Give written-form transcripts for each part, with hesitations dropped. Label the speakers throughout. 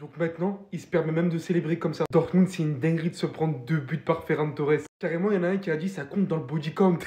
Speaker 1: Donc maintenant, il se permet même de célébrer comme ça. Dortmund, c'est une dinguerie de se prendre 2 buts par Ferran Torres. Carrément, il y en a un qui a dit ça compte dans le body count.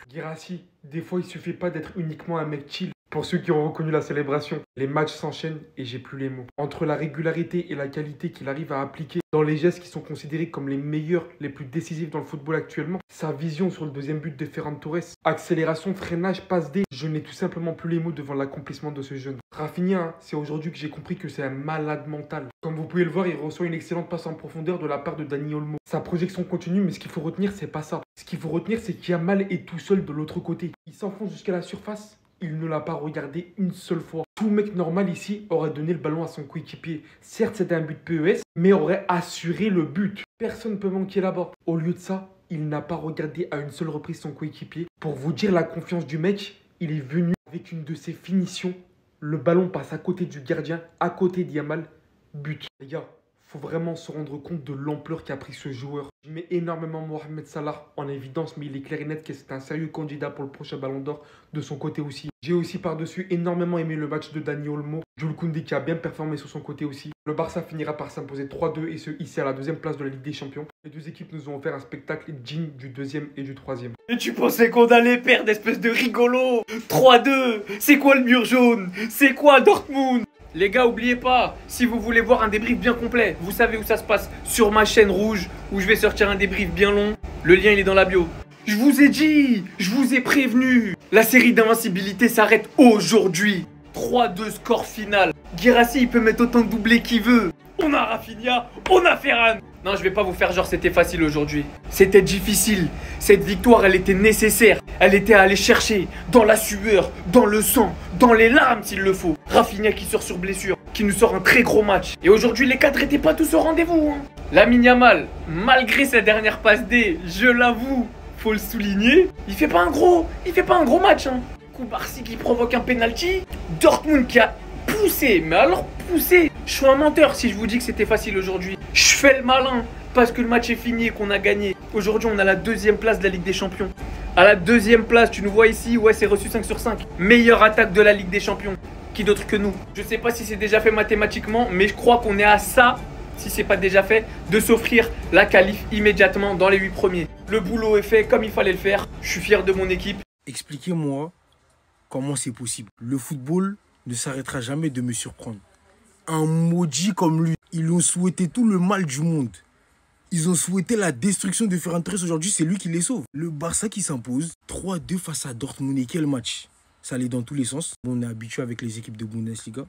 Speaker 1: Guirassy, des fois, il suffit pas d'être uniquement un mec chill. Pour ceux qui ont reconnu la célébration, les matchs s'enchaînent et j'ai plus les mots. Entre la régularité et la qualité qu'il arrive à appliquer dans les gestes qui sont considérés comme les meilleurs, les plus décisifs dans le football actuellement, sa vision sur le deuxième but de Ferran Torres, accélération, freinage, passe D, je n'ai tout simplement plus les mots devant l'accomplissement de ce jeune. Rafinha, hein, c'est aujourd'hui que j'ai compris que c'est un malade mental. Comme vous pouvez le voir, il reçoit une excellente passe en profondeur de la part de Dani Olmo. Sa projection continue, mais ce qu'il faut retenir, c'est pas ça. Ce qu'il faut retenir, c'est qu'Yamal est tout seul de l'autre côté. Il s'enfonce jusqu'à la surface. Il ne l'a pas regardé une seule fois. Tout mec normal ici aurait donné le ballon à son coéquipier. Certes, c'était un but PES, mais aurait assuré le but. Personne ne peut manquer là-bas. Au lieu de ça, il n'a pas regardé à une seule reprise son coéquipier. Pour vous dire la confiance du mec, il est venu avec une de ses finitions. Le ballon passe à côté du gardien, à côté d'Yamal. But. Les gars, faut vraiment se rendre compte de l'ampleur qu'a pris ce joueur. Je mets énormément Mohamed Salah en évidence, mais il est clair et net que c'est un sérieux candidat pour le prochain Ballon d'Or de son côté aussi. J'ai aussi par-dessus énormément aimé le match de Dani Olmo. Jules Koundé qui a bien performé sur son côté aussi. Le Barça finira par s'imposer 3-2 et se hisser à la deuxième place de la Ligue des Champions. Les deux équipes nous ont offert un spectacle digne du deuxième et du troisième.
Speaker 2: Et tu pensais qu'on allait perdre, espèce de rigolo? 3-2. C'est quoi le mur jaune? C'est quoi Dortmund? Les gars, oubliez pas, si vous voulez voir un débrief bien complet, vous savez où ça se passe, sur ma chaîne rouge, où je vais sortir un débrief bien long. Le lien, il est dans la bio. Je vous ai dit, je vous ai prévenu. La série d'invincibilité s'arrête aujourd'hui. 3-2 score final. Guirassy, il peut mettre autant de doublés qu'il veut. On a Rafinha, on a Ferran. Non, je vais pas vous faire genre c'était facile aujourd'hui. C'était difficile. Cette victoire, elle était nécessaire. Elle était à aller chercher dans la sueur, dans le sang, dans les larmes s'il le faut. Rafinha qui sort sur blessure, qui nous sort un très gros match. Et aujourd'hui, les cadres n'étaient pas tous au rendez-vous. Hein. Lamine Yamal, malgré sa dernière passe D, je l'avoue, faut le souligner, il fait pas un gros match. Hein. Koubarsi qui provoque un penalty. Dortmund qui a poussé, mais alors poussé. Je suis un menteur si je vous dis que c'était facile aujourd'hui. Je fais le malin parce que le match est fini et qu'on a gagné. Aujourd'hui, on a la deuxième place de la Ligue des Champions. À la deuxième place, tu nous vois ici, ouais, c'est reçu 5 sur 5. Meilleure attaque de la Ligue des Champions. Qui d'autre que nous? Je sais pas si c'est déjà fait mathématiquement, mais je crois qu'on est à ça, si c'est pas déjà fait, de s'offrir la qualif immédiatement dans les 8 premiers. Le boulot est fait comme il fallait le faire. Je suis fier de mon équipe.
Speaker 3: Expliquez-moi comment c'est possible. Le football ne s'arrêtera jamais de me surprendre. Un maudit comme lui, ils ont souhaité tout le mal du monde. Ils ont souhaité la destruction de Ferran Torres. Aujourd'hui, c'est lui qui les sauve. Le Barça qui s'impose 3-2 face à Dortmund. Et quel match! Ça allait dans tous les sens. On est habitué avec les équipes de Bundesliga.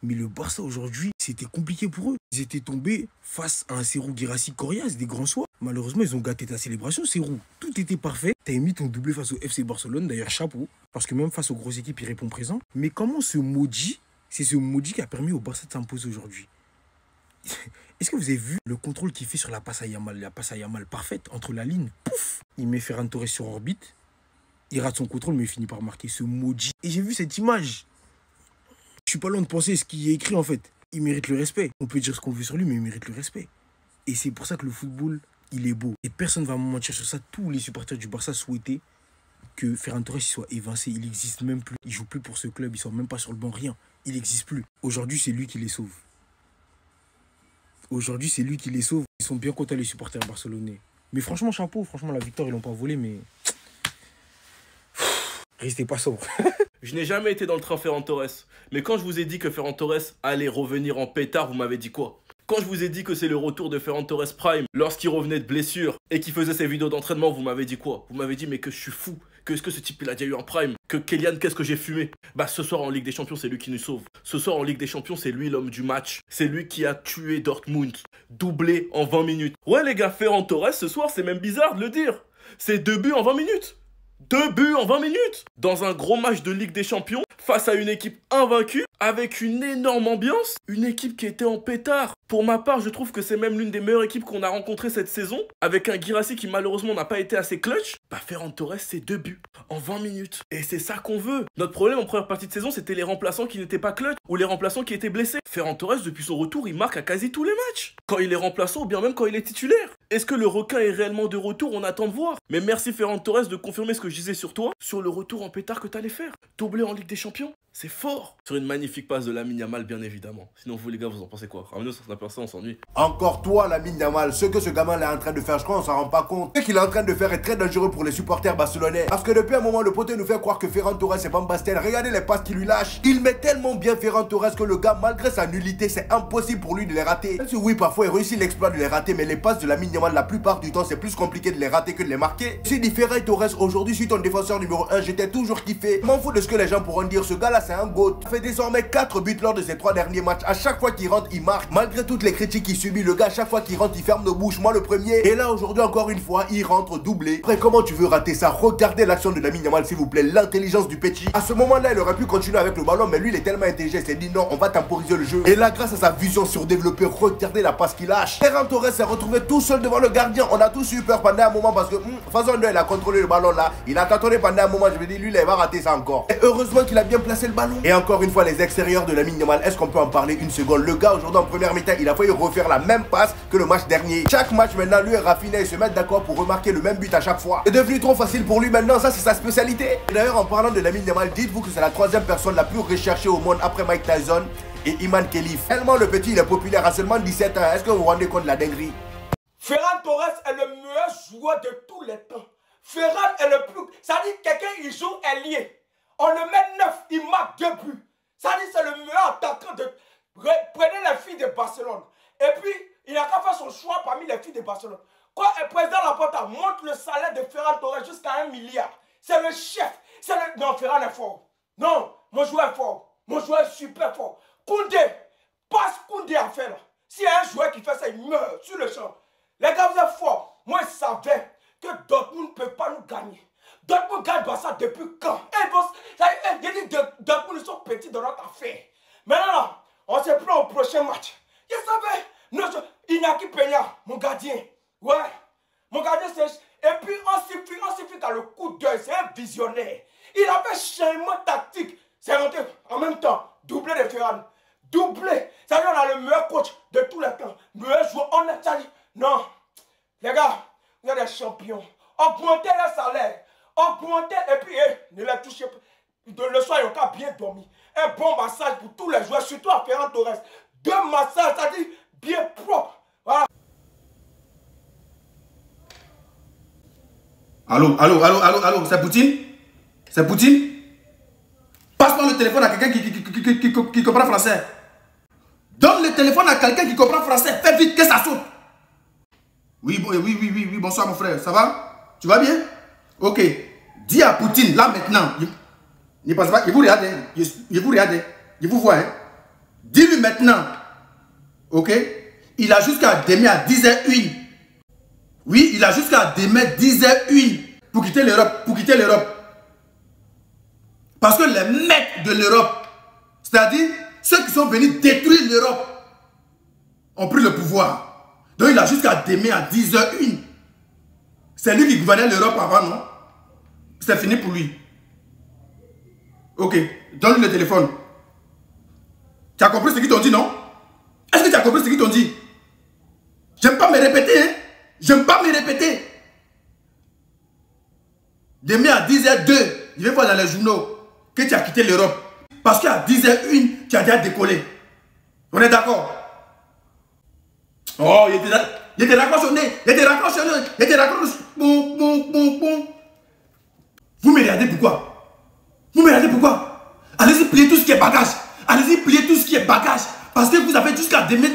Speaker 3: Mais le Barça aujourd'hui, c'était compliqué pour eux. Ils étaient tombés face à un Serhou Guirassy coriace, des grands soirs. Malheureusement, ils ont gâté ta célébration, Serhou. Tout était parfait. T'as mis ton doublé face au FC Barcelone. D'ailleurs, chapeau. Parce que même face aux grosses équipes, il répond présent. Mais comment ce maudit, c'est ce maudit qui a permis au Barça de s'imposer aujourd'hui? Est-ce que vous avez vu le contrôle qu'il fait sur la passe à Yamal? La passe à Yamal parfaite, entre la ligne, pouf, il met Ferran Torres sur orbite. Il rate son contrôle, mais il finit par marquer ce maudit. Et j'ai vu cette image. Je suis pas loin de penser ce qui est écrit en fait. Il mérite le respect. On peut dire ce qu'on veut sur lui, mais il mérite le respect. Et c'est pour ça que le football, il est beau. Et personne ne va me mentir sur ça. Tous les supporters du Barça souhaitaient que Ferran Torres soit évincé. Il n'existe même plus. Il joue plus pour ce club. Il ne sort même pas sur le banc. Rien. Il n'existe plus. Aujourd'hui, c'est lui qui les sauve. Aujourd'hui, c'est lui qui les sauve. Ils sont bien contents, les supporters barcelonais. Mais franchement, chapeau. Franchement, la victoire, ils l'ont pas volée, mais... Restez pas sobre.
Speaker 4: Je n'ai jamais été dans le train Ferran Torres. Mais quand je vous ai dit que Ferran Torres allait revenir en pétard, vous m'avez dit quoi? Quand je vous ai dit que c'est le retour de Ferran Torres Prime, lorsqu'il revenait de blessure et qu'il faisait ses vidéos d'entraînement, vous m'avez dit quoi? Vous m'avez dit mais que je suis fou. Que est-ce que ce type il a déjà eu un Prime? Que Kylian, qu'est-ce que j'ai fumé? Bah ce soir en Ligue des Champions, c'est lui qui nous sauve. Ce soir en Ligue des Champions, c'est lui l'homme du match. C'est lui qui a tué Dortmund. Doublé en 20 minutes. Ouais les gars, Ferran Torres ce soir, c'est même bizarre de le dire. C'est 2 buts en 20 minutes. 2 buts en 20 minutes dans un gros match de Ligue des Champions face à une équipe invaincue avec une énorme ambiance, une équipe qui était en pétard. Pour ma part, je trouve que c'est même l'une des meilleures équipes qu'on a rencontrées cette saison avec un Guirassy qui malheureusement n'a pas été assez clutch. Bah Ferran Torres, c'est 2 buts en 20 minutes. Et c'est ça qu'on veut. Notre problème en première partie de saison, c'était les remplaçants qui n'étaient pas clutch ou les remplaçants qui étaient blessés. Ferran Torres, depuis son retour, il marque à quasi tous les matchs. Quand il est remplaçant ou bien même quand il est titulaire. Est-ce que le requin est réellement de retour? On attend de voir. Mais merci Ferran Torres de confirmer ce que je disais sur toi, sur le retour en pétard que t'allais faire. Doublé en Ligue des Champions, c'est fort. Sur une magnifique passe de Lamine Yamal, bien évidemment. Sinon vous les gars, vous en pensez quoi? Ramenez-nous sur Snapper, ça on s'ennuie.
Speaker 5: Encore toi, Lamine Yamal, ce que ce gamin est en train de faire, je crois on s'en rend pas compte. Ce qu'il est en train de faire est très dangereux pour les supporters barcelonais. Parce que depuis un moment, le poteau nous fait croire que Ferran Torres est Van Basten. Regardez les passes qu'il lui lâche. Il met tellement bien Ferran Torres que le gars, malgré sa nullité, c'est impossible pour lui de les rater. Même si oui, parfois il réussit l'exploit de les rater, mais les passes de Lamine Yamal, la plupart du temps, c'est plus compliqué de les rater que de les marquer. Si dit Ferran Torres, aujourd'hui, je suis ton défenseur numéro 1, j'étais toujours kiffé. Je m'en fous de ce que les gens pourront dire. Ce gars-là, c'est un GOAT. Il fait désormais 4 buts lors de ses 3 derniers matchs. À chaque fois qu'il rentre, il marque. Malgré toutes les critiques qu'il subit, le gars, à chaque fois qu'il rentre, il ferme nos bouches. Moi, le premier. Et là, aujourd'hui, encore une fois, il rentre doublé. Après, comment tu veux rater ça? Regardez l'action de Lamine Yamal, s'il vous plaît. L'intelligence du petit. À ce moment-là, il aurait pu continuer avec le ballon, mais lui, il est tellement intelligent. Il s'est dit non, on va temporiser le jeu. Et là, grâce à sa vision surdéveloppée, regardez la passe qu'il lâche. Ferran Torres s'est retrouvé tout seul devant le gardien. On a tous eu peur pendant un moment parce que, façon 2, il a contrôlé le ballon là. Il a tâtonné pendant un moment. Je me dis, lui, il va rater ça encore. Et heureusement qu'il a bien placé le ballon. Et encore une fois, les extérieurs de Lamine Yamal, est-ce qu'on peut en parler une seconde? Le gars, aujourd'hui, en première mi-temps, il a failli refaire la même passe que le match dernier. Chaque match, maintenant, lui et Rafinha, ils se mettent d'accord pour remarquer le même but à chaque fois. C'est devenu trop facile pour lui maintenant. Ça, c'est sa spécialité. Et d'ailleurs, en parlant de Lamine Yamal, dites-vous que c'est la 3e personne la plus recherchée au monde après Mike Tyson et Iman Khelif. Tellement le petit, il est populaire à seulement 17 ans. Est-ce que vous vous rendez compte de la dinguerie?
Speaker 6: Ferran Torres est le meilleur joueur de tous les temps. Ferran est le plus... Ça dit quelqu'un, il joue ailier. On le met 9, il marque 2 buts. Ça dit c'est le meilleur attaquant de... Prenez les filles de Barcelone. Et puis, il n'a qu'à faire son choix parmi les filles de Barcelone. Quand le président Laporta monte le salaire de Ferran Torres jusqu'à 1 milliard, c'est le chef. Non, Ferran est fort. Non, mon joueur est fort. Mon joueur est super fort. Koundé, passe Koundé à faire là. S'il y a un joueur qui fait ça, il meurt sur le champ. Les gars, vous êtes forts. Moi, je savais que Dortmund ne peut pas nous gagner. Dortmund gagne ça depuis quand? J'ai dit Dortmund, ils sont petits dans notre affaire. Maintenant, là, on se prend au prochain match. Je savais, Inaki Peña, mon gardien. Ouais, mon gardien, c'est... Et puis, on suffit qu'à le coup d'œil, c'est un visionnaire. Il a fait changement tactique. C'est rentré en même temps, doublé de Ferran. Doublé. Ça veut dire on a le meilleur coach de tous les temps. Meilleur joueur, on a ça dit. Non, les gars, vous êtes des champions. Augmentez les salaires. Augmentez et puis ne les touchez pas. Le soir, il y a bien dormi. Un bon massage pour tous les joueurs, surtout à Ferran Torres. 2 massages, ça dit bien propre. Voilà.
Speaker 3: Allô, c'est Poutine? C'est Poutine? Passe-moi le téléphone à quelqu'un qui comprend français. Donne le téléphone à quelqu'un qui comprend français. Fais vite que ça saute. Oui, bonsoir mon frère. Ça va? Tu vas bien? Ok. Dis à Poutine, là maintenant. Ne pense pas, il vous regarde. Il vous regarde. Il vous voit. Hein? Dis-lui maintenant. Ok? Il a jusqu'à demain à 10h01. Oui, il a jusqu'à demain 10h01 pour quitter l'Europe. Parce que les mecs de l'Europe, c'est-à-dire ceux qui sont venus détruire l'Europe, ont pris le pouvoir. Donc il a jusqu'à demain à 10h01. C'est lui qui gouvernait l'Europe avant, non? C'est fini pour lui. Ok, donne-lui le téléphone. Tu as compris ce qu'ils t'ont dit, non? Est-ce que tu as compris ce qu'ils t'ont dit? J'aime pas me répéter, hein? J'aime pas me répéter. Demain à 10h02, je vais voir dans les journaux que tu as quitté l'Europe. Parce qu'à 10h01, tu as déjà décollé. On est d'accord? Oh, il était raccrochonné. Boum. Vous me regardez pourquoi? Allez-y, pliez tout ce qui est bagage. Parce que vous avez jusqu'à demain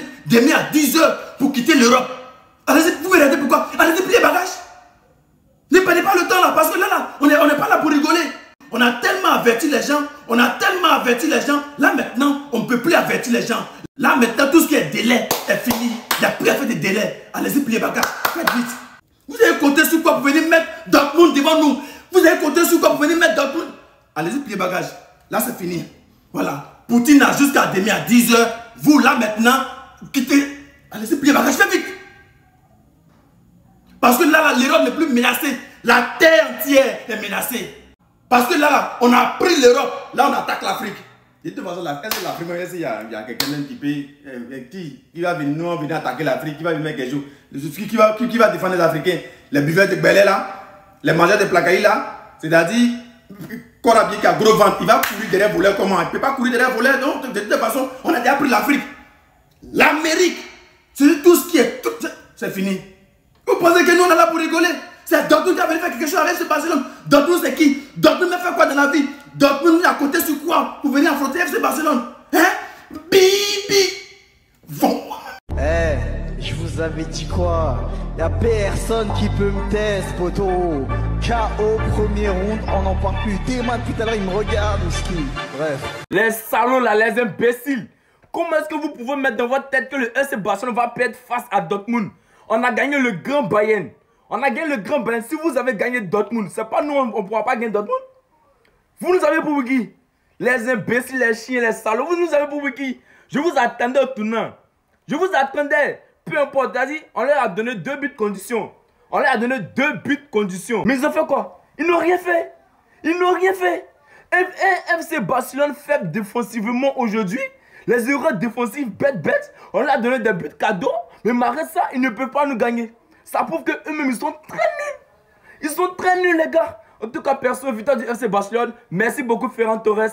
Speaker 3: à 10h pour quitter l'Europe. Allez-y, vous me regardez pourquoi? Allez-y, pliez bagage. Ne perdez pas le temps là, parce que là, on n'est pas là pour rigoler. On a tellement averti les gens. Là maintenant, on ne peut plus avertir les gens. Là maintenant, tout ce qui est délai est fini. Il n'y a plus à faire de délai. Allez-y, pliez bagage. Faites vite. Vous avez compté sur quoi pour venir mettre Dortmund devant nous? Allez-y, pliez bagage. Là, c'est fini. Voilà. Poutine a jusqu'à demain à 10h. Vous, là, maintenant, quittez. Allez-y, pliez bagage. Faites vite. Parce que là, l'Europe n'est plus menacée. La terre entière est menacée. Parce que là, on a pris l'Europe. Là, on attaque l'Afrique.
Speaker 7: De toute façon, est-ce que l'Afrique, il y a quelqu'un qui va venir attaquer l'Afrique, qui va venir quelque chose, qui va défendre les Africains, les buveurs de Belé là, les mangeurs de Placaï là, c'est-à-dire, Korabi qui a gros ventre, il va courir derrière voler comment? Il ne peut pas courir derrière voler, donc de toute façon, on a déjà pris l'Afrique. L'Amérique, c'est tout ce qui est, c'est fini. Vous pensez que nous on est là pour rigoler? C'est Dortmund qui a venu faire quelque chose avec ce Barcelone. Dortmund c'est qui? Dortmund m'a fait quoi dans la vie? Dortmund est à côté sur quoi? Pour venir affronter FC Barcelone? Hein? Bibi! Bon!
Speaker 8: Eh, je vous avais dit quoi? Y'a personne qui peut me tester, poto. KO premier round, on n'en parle plus. Téma depuis tout à l'heure, il me regarde, ski. Bref.
Speaker 2: Les salauds là, les imbéciles. Comment est-ce que vous pouvez mettre dans votre tête que le FC Barcelone va perdre face à Dortmund? On a gagné le grand Bayern. On a gagné le grand Bayern. Si vous avez gagné Dortmund, c'est pas nous, on ne pourra pas gagner Dortmund. Vous nous avez pour qui? Les imbéciles, les chiens, les salauds, vous nous avez pour qui? Je vous attendais au tournant. Je vous attendais. Peu importe, vas-y, on leur a donné 2 buts de condition. On leur a donné 2 buts de condition. Mais ils ont fait quoi? Ils n'ont rien fait. Ils n'ont rien fait. FC Barcelone faible défensivement aujourd'hui. Les erreurs défensives bêtes. On leur a donné des buts cadeaux. Mais malgré ça, ils ne peuvent pas nous gagner. Ça prouve qu'eux-mêmes, ils sont très nuls. Ils sont très nuls, les gars. En tout cas, perso, victoire du FC Barcelone. Merci beaucoup, Ferran Torres.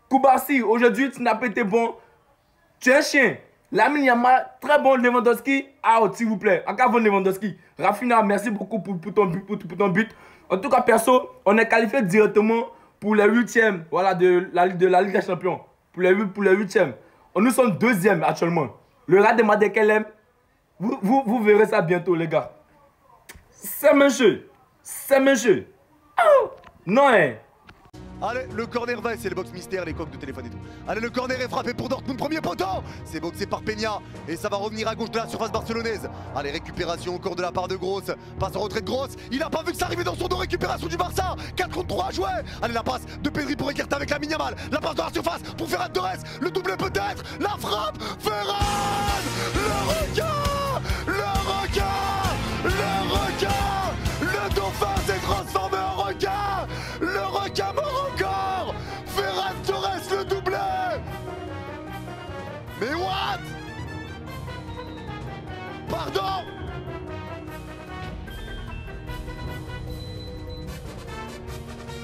Speaker 2: Koubarsi, aujourd'hui, tu n'as pas été bon. Tu es un chien. Lamine Yamal, très bon. Lewandowski, out, s'il vous plaît. Encore bon, Lewandowski. Rafinha, merci beaucoup pour ton but. En tout cas, perso, on est qualifié directement pour les 8e voilà, de la Ligue des Champions. Pour les 8e. Nous sommes 2e actuellement. Le Rat de Madekelem, vous verrez ça bientôt, les gars. C'est monsieur. Oh, non, hein.
Speaker 9: Allez, le corner va, c'est le box mystère, les coques de téléphone et tout. Allez, le corner est frappé pour Dortmund, premier poteau. C'est boxé par Peña et ça va revenir à gauche de la surface barcelonaise. Allez, récupération encore de la part de Gross. Passe en retrait de Gross. Il a pas vu que ça arrivait dans son dos, récupération du Barça. 4 contre 3 à jouer. Allez, la passe de Pedri pour écarter avec la Yamal. La passe dans la surface pour Ferran Torres. Le doublé peut-être. La frappe. Ferran. Le requin. Le dauphin s'est transformé en requin. Le requin mort encore. Ferran Torres le doublé. Mais what? Pardon.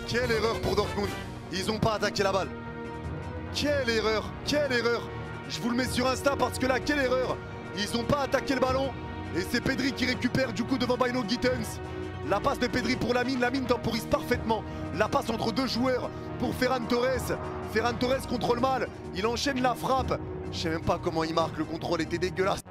Speaker 9: Quelle erreur pour Dortmund. Ils n'ont pas attaqué la balle. Quelle erreur. Je vous le mets sur Insta parce que là, quelle erreur. Ils n'ont pas attaqué le ballon. Et c'est Pedri qui récupère du coup devant Baino Gittens. La passe de Pedri pour Lamine temporise parfaitement. La passe entre 2 joueurs pour Ferran Torres. Ferran Torres contrôle mal. Il enchaîne la frappe. Je sais même pas comment il marque. Le contrôle était dégueulasse.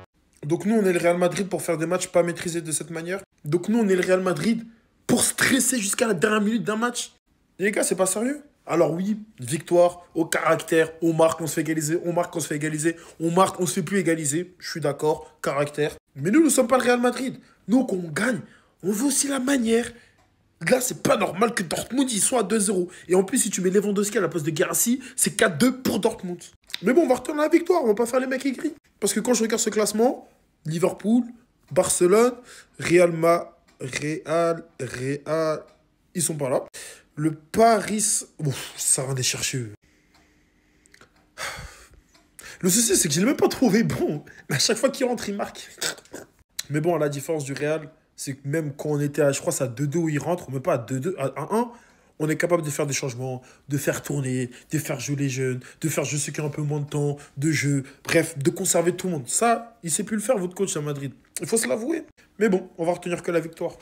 Speaker 3: Donc nous, on est le Real Madrid pour faire des matchs pas maîtrisés de cette manière. Donc nous, on est le Real Madrid pour stresser jusqu'à la dernière minute d'un match. Et les gars, c'est pas sérieux. Alors oui, victoire, au caractère, on marque, on se fait égaliser, on marque, on se fait égaliser, on marque, on se fait plus égaliser. Je suis d'accord, caractère. Mais nous ne sommes pas le Real Madrid. Nous, quand on gagne, on veut aussi la manière. Là, c'est pas normal que Dortmund, ils soient à 2-0. Et en plus, si tu mets Lewandowski à la place de Guirassy, c'est 4-2 pour Dortmund. Mais bon, on va retourner à la victoire, on va pas faire les mecs aigris. Parce que quand je regarde ce classement, Liverpool, Barcelone, Real, ils sont pas là. Le Paris... Ouf, ça va aller chercher. Le souci, c'est que je l'ai même pas trouvé bon. Mais à chaque fois qu'il rentre, il marque. Mais bon, à la différence du Real, c'est que même quand on était à, je crois, c'est à 2-2 où il rentre, on ne met pas à 2-2, à 1-1, on est capable de faire des changements, de faire tourner, de faire jouer les jeunes, de faire jouer ceux qui ont un peu moins de temps, de jeu, bref, de conserver tout le monde. Ça, il ne sait plus le faire, votre coach à Madrid. Il faut se l'avouer. Mais bon, on va retenir que la victoire.